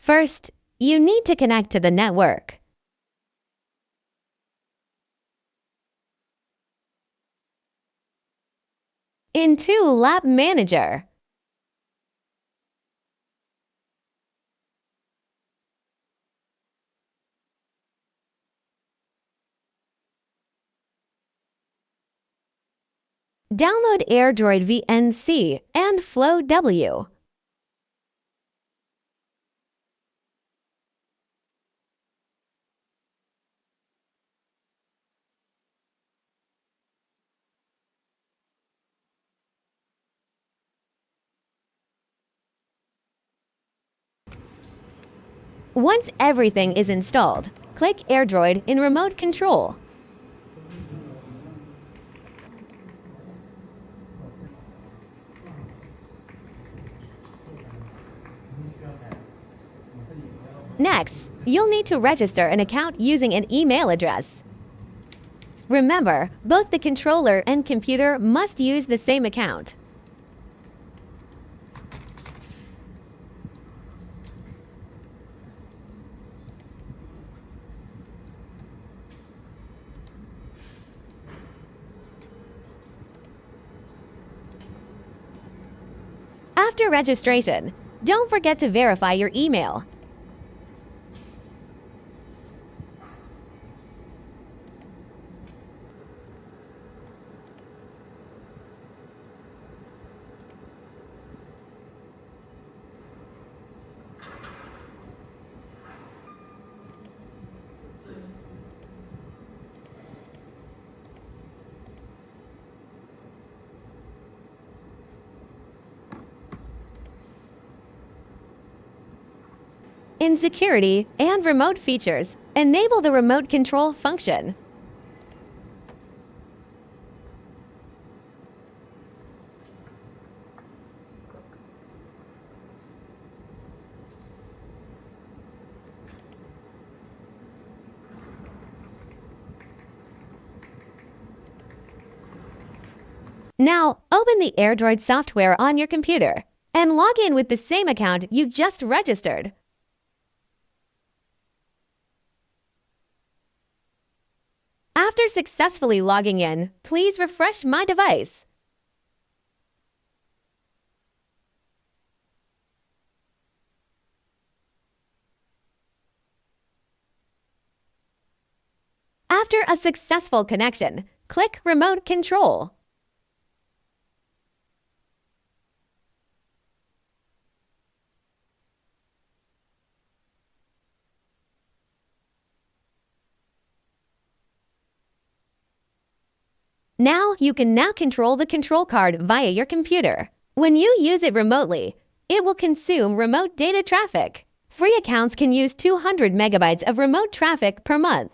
First, you need to connect to the network. Into Lab Manager. Download AirDroid VNC and Flow W. Once everything is installed, click AirDroid in Remote Control. Next, you'll need to register an account using an email address. Remember, both the controller and computer must use the same account. After registration, don't forget to verify your email. In Security and Remote Features, enable the Remote Control function. Now, open the AirDroid software on your computer and log in with the same account you just registered. After successfully logging in, please refresh My Device. After a successful connection, click Remote Control. Now you can control the control card via your computer. When you use it remotely, it will consume remote data traffic. Free accounts can use 200 megabytes of remote traffic per month.